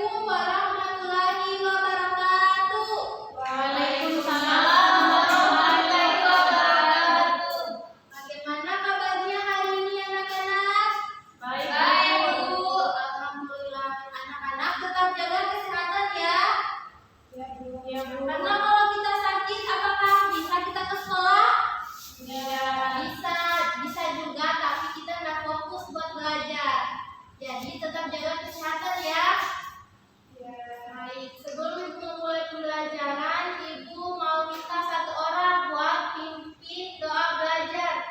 Assalamualaikum warahmatullahi wabarakatuh. Waalaikumsalam warahmatullahi wabarakatuh. Bagaimana kabarnya hari ini anak-anak? Baik, Bu. Alhamdulillah. Anak-anak tetap jaga kesehatan ya. Ya, Bu. Ya, Bu. Karena kalau kita sakit, apakah bisa kita ke sekolah? Ya. Bisa juga, tapi kita nggak fokus buat belajar. Jadi tetap jaga kesehatan ya. Ya. Baik, sebelum memulai pembelajaran, Ibu mau minta satu orang buat pimpin doa belajar.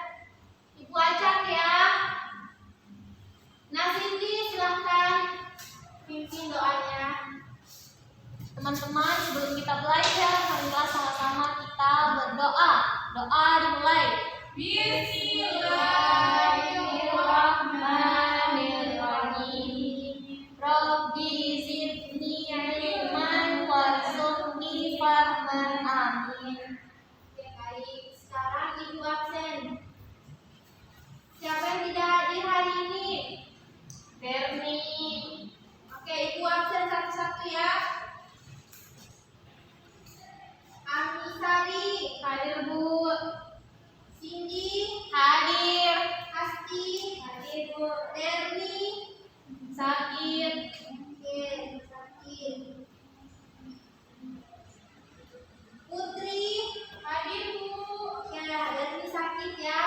Ibu acak ya. Nah, Cindy silahkan pimpin doanya. Teman-teman, sebelum kita belajar, marilah sama-sama kita berdoa. Doa dimulai. Bismillahirrahmanirrahim. Rabbi zidni ilman warzuqni fahman. Amin. Oke, baik. Sekarang Ibu absen. Siapa yang tidak hadir hari ini? Berni. Oke, Ibu absen satu-satu ya. Amisari, Hadir, Bu. Cindy, Hadir. Asti, Hadir, Bu. Terni, Sakit. oke, sakit. Putri, Hadir, Bu. oke, Terni sakit ya.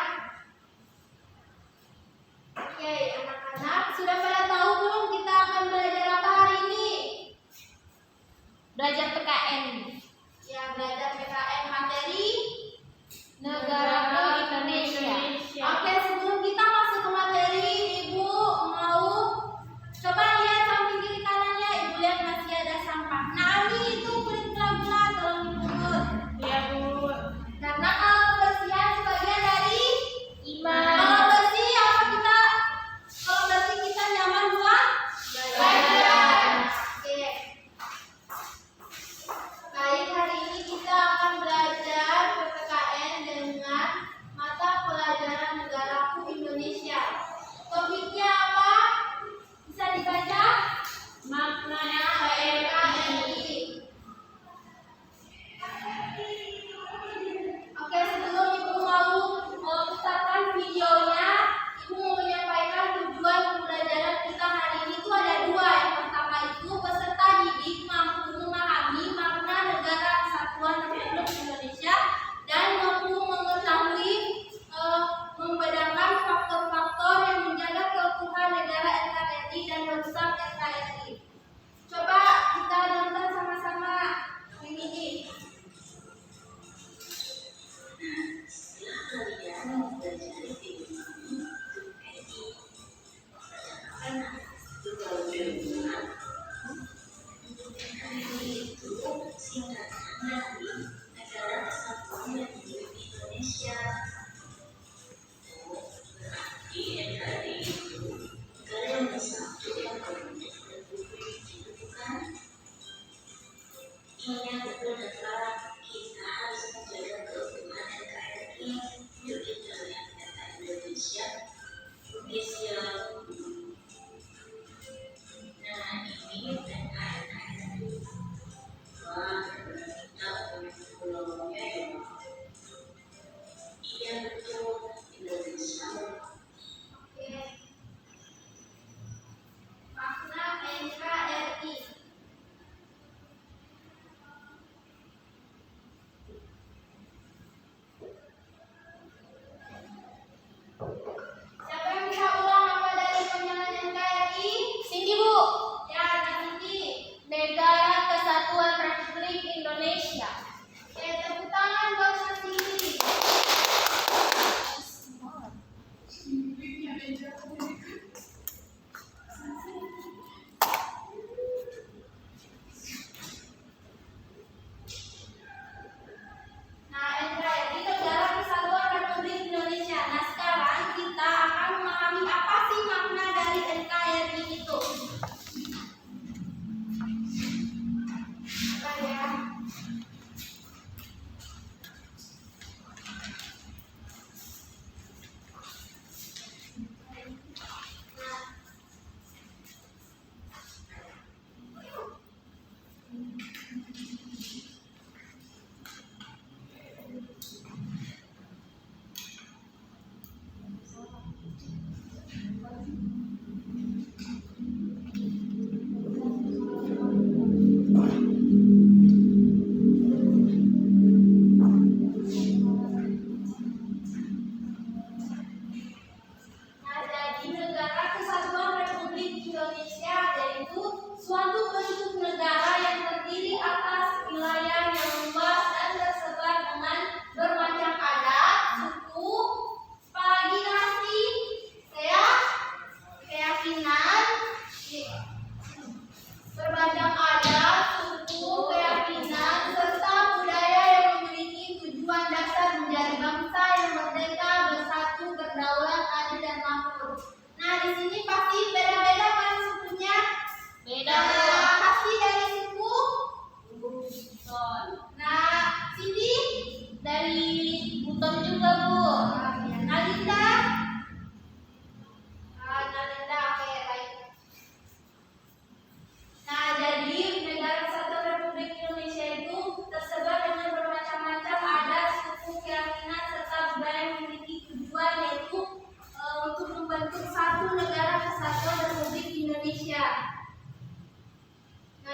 Oke, anak-anak sudah pada tahu belum kita akan belajar apa hari ini? Belajar PKN. Ya, belajar PKN materi. Negara Indonesia. Oke, sebelum kita masuk ke materi, Ibu mau coba lihat samping kiri kanannya. Ibu lihat masih ada sampah. Nah, ini itu kulit pelan-pelan, tolong dipungut. Iya, Bu. Karena kalau kebersihan sebagian dari Iman. kalau bersih apa kita? Kalau bersih kita nyaman buat belajar. Oke. Baik, hari ini kita akan belajar PPKN dengan mata pelajaran negaraku Indonesia. Topiknya apa? Bisa dibaca? Maknanya PKNI. Oke, sebelum Ibu mau memutarkan videonya, Ibu mau menyampaikan tujuan pembelajaran kita hari ini itu ada dua. Yang pertama itu peserta didik mampu memahami makna negara kesatuan Republik Indonesia dan mampu mengetahui membedakan faktor-faktor yang menjaga keutuhan negara NKRI dan merusak NKRI. Coba kita nonton sama-sama ini.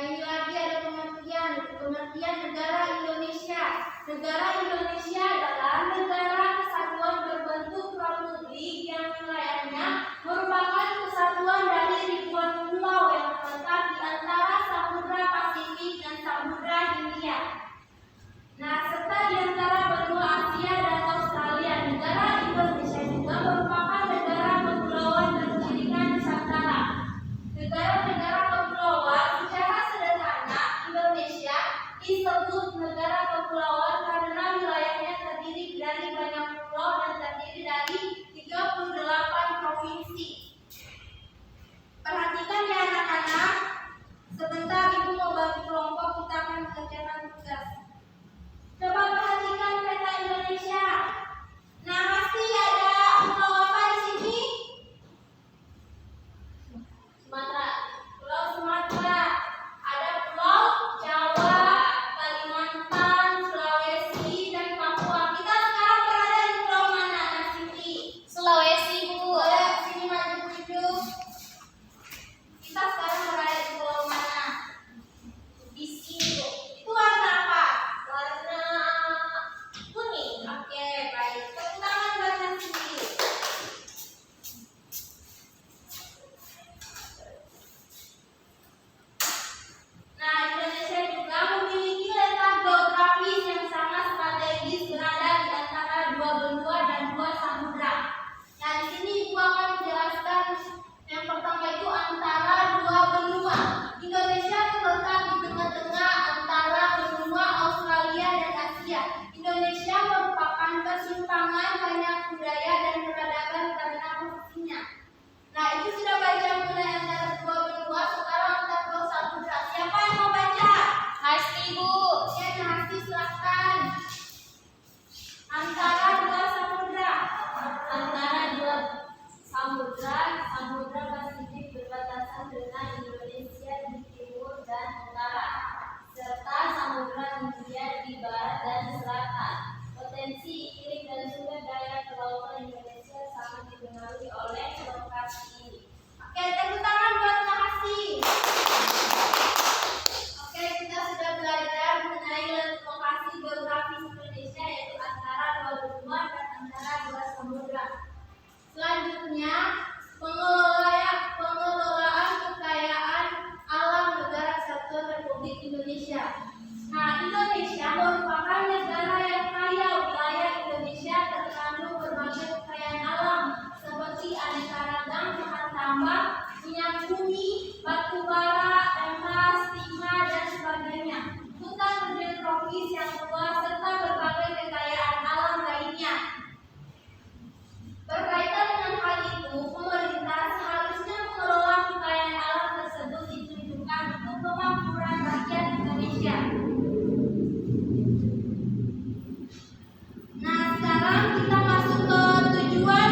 ini lagi ada pengertian negara Indonesia. Negara Indonesia adalah negara kesatuan berbentuk republik yang wilayahnya merupakan kesatuan dari ribuan pulau yang terletak di antara Samudra Pasifik dan Samudra Hindia. Nah, serta di antara benua Asia dan Australia. Negara Indonesia juga merupakan negara kepulauan berdirikan Nusantara. Negara-negara kepulauan secara sederhana Indonesia disebut negara kepulauan karena wilayahnya terdiri dari banyak pulau dan terdiri dari 38 provinsi. Perhatikan ya anak-anak, sebentar ibu mau bagi kelompok, kita akan mengerjakan tugas. Coba perhatikan peta Indonesia. Nah, pasti ada pulau apa di sini? Sumatera. Pulau Sumatera. Ada Pulau Jawa, Kalimantan, Sulawesi, dan Papua. Kita sekarang berada di pulau mana, Nak Siti? Sulawesi, Bu. Boleh sini maju duduk. Kita sekarang berada di pulau mana? Di sini, Bu. Itu warna apa? Warna kuning. Oke, baik. Tepuk tangan buat Nak Siti. Nah, Indonesia juga memiliki letak geografis yang sangat strategis berada di antara dua benua dan dua samudra. Nah, di sini Ibu akan menjelaskan yang pertama itu antara dua benua. Indonesia terletak di tengah-tengah antara benua Australia dan Asia. Indonesia merupakan persimpangan banyak budaya dan peradaban karena posisinya. Nah, itu sudah baca mengenai antara dua benua, sekarang antara dua samudra. Siapa yang mau baca? Hasti, Bu. Ya, Nahasti silahkan. Antara dua samudra. Antara dua samudra, Samudra Pasifik berbatasan dengan Indonesia di timur dan utara, serta Samudra Hindia di barat dan selatan. Potensi iklim dan sumber daya kelautan Indonesia sangat dipengaruhi oleh lokasi ini. Oke, tepuk tangan buat Nahasti. Oke, kita sudah belajar mengenai lokasi geografis Indonesia, yaitu antara dua benua dan antara dua samudra. Selanjutnya, pengelolaan kekayaan alam negara Kesatuan Republik Indonesia. Nah, Indonesia merupakan negara yang kaya. Wilayah Indonesia terkandung berbagai kekayaan alam seperti aneka ragam bahan tambang, minyak bumi, batu bara, emas, timah, dan sebagainya. Hutan berjenis tropis yang luas serta berbagai kekayaan alam lainnya. Berkaitan dengan hal itu, pemerintah seharusnya mengelola kekayaan alam tersebut ditujukan untuk kemakmuran rakyat Indonesia. Nah, sekarang kita masuk ke tujuan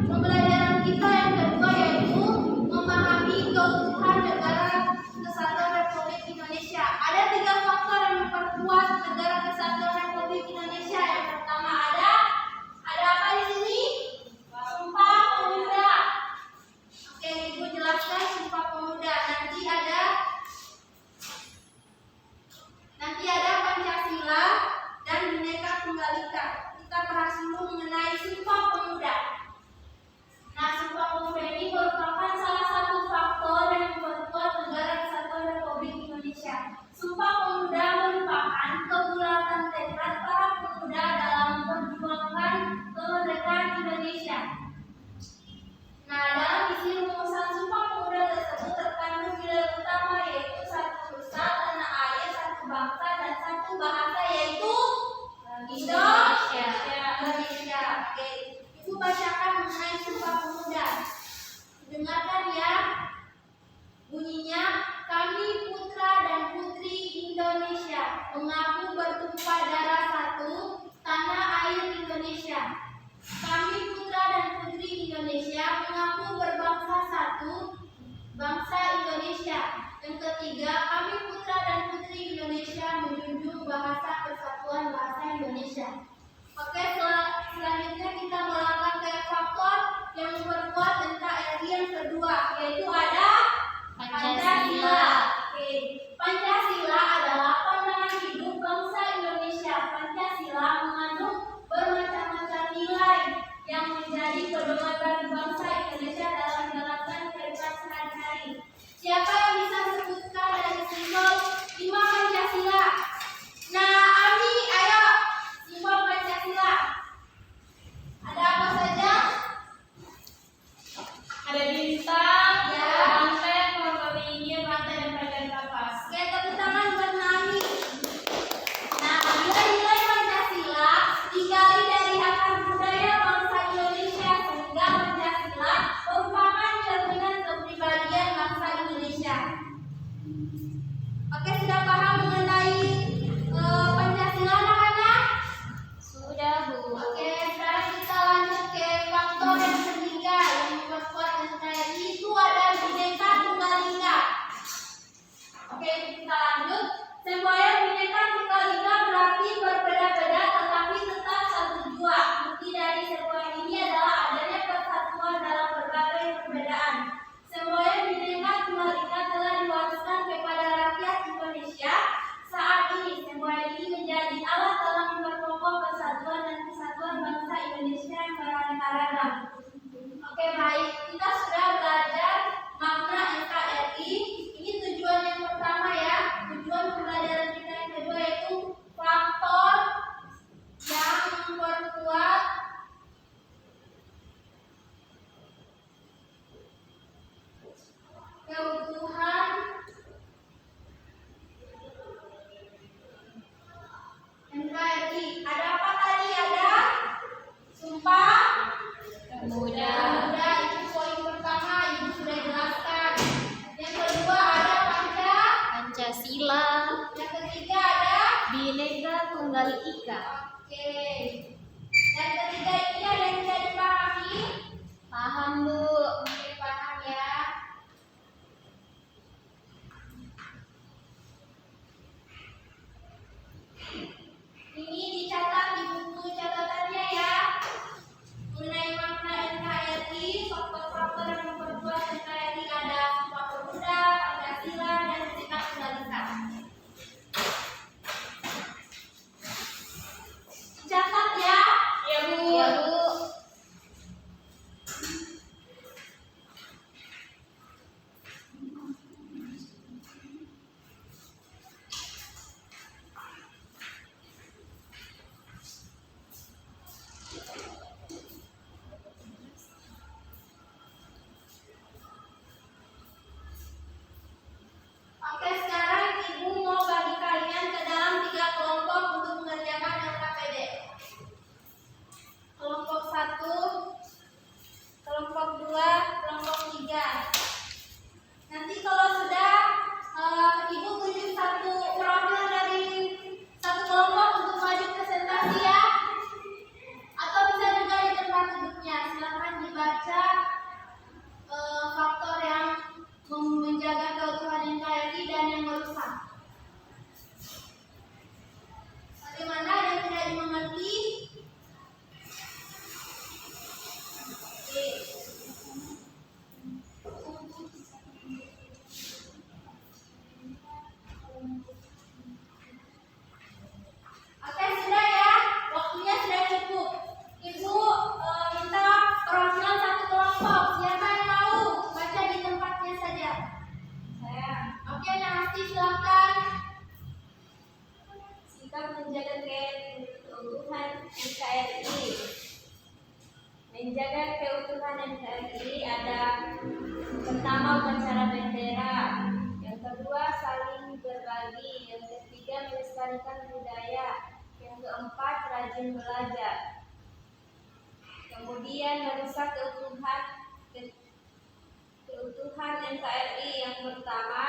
pembelajaran kita yang kedua, yaitu memahami keutuhan negara Kesatuan Republik Indonesia. Ada 3 faktor yang memperkuat negara Kesatuan Republik Indonesia. Yang pertama ada apa di sini? Sumpah Pemuda. Oke, Ibu jelaskan Sumpah Pemuda. Nanti ada Pancasila dan Bhinneka Tunggal Ika. Kita bahas dulu mengenai Sumpah Pemuda. Nah, Sumpah Pemuda ini merupakan salah satu faktor yang memperkuat negara Kesatuan Republik Indonesia. Sumpah Pemuda merupakan kebulatan tekad para pemuda dalam memperjuangkan kemerdekaan Indonesia. Nah, dalam isi rumusan Sumpah Pemuda tersebut terkandung nilai utama, yaitu satu nusa, tanah air, satu bangsa, dan satu bahasa, yaitu Indonesia. Oke, Ibu bacakan mengenai Sumpah Pemuda. Dengarkan ya. Bunyinya, kami putra dan putri Indonesia mengaku bertumpah darah satu, tanah air Indonesia. Kami putra dan putri Indonesia mengaku berbangsa satu, bangsa Indonesia. Yang ketiga, kami putra dan putri Indonesia menjunjung bahasa persatuan bahasa Indonesia. Oke, selanjutnya kita melangkah ke faktor yang memperkuat NKRI yang kedua, yaitu ada Pancasila. Oke, Pancasila kecuali Ika. Oke. Dan ketiga ini ada yang bisa dipahami? Paham, Bu. Oke, paham ya. Ini dicatat di buku catatannya ya. Mengenai makna NKRI, faktor-faktor yang memperkuat NKRI ada Sumpah Pemuda, Pancasila, dan Prinsip Tunggal Ika. Catat ya. Ya, Bu. Ya, Bu. Oke, sekarang Ibu mau bagi kalian ke dalam 3 kelompok untuk mengerjakan LKPD. Kelompok 1, kelompok 2, kelompok 3. Nanti kalau sudah Ibu tunjuk satu profil dari satu kelompok untuk maju presentasi ya. Atau bisa juga di tempat duduknya. Silakan dibaca faktor yang menjaga keutuhan NKRI dan yang merusak. Bagaimana, ada yang tidak dimengerti? Oke. Oke, sudah ya. Waktunya sudah cukup. Ibu minta perwakilan satu kelompok. Siapa yang mau baca di tempatnya saja? Saya Oke, Nasti silakan. sikap menjaga keutuhan NKRI. Menjaga keutuhan NKRI ada pertama upacara bendera, yang kedua saling berbagi, yang ketiga melestarikan budaya, yang keempat rajin belajar. Kemudian merusak keutuhan NKRI yang pertama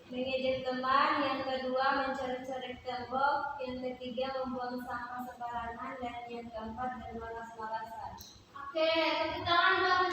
mengejek teman, yang kedua mencoret-coret tembok, yang ketiga membuang sampah sembarangan, dan yang keempat bermalas-malasan. Oke, tepuk tangan buat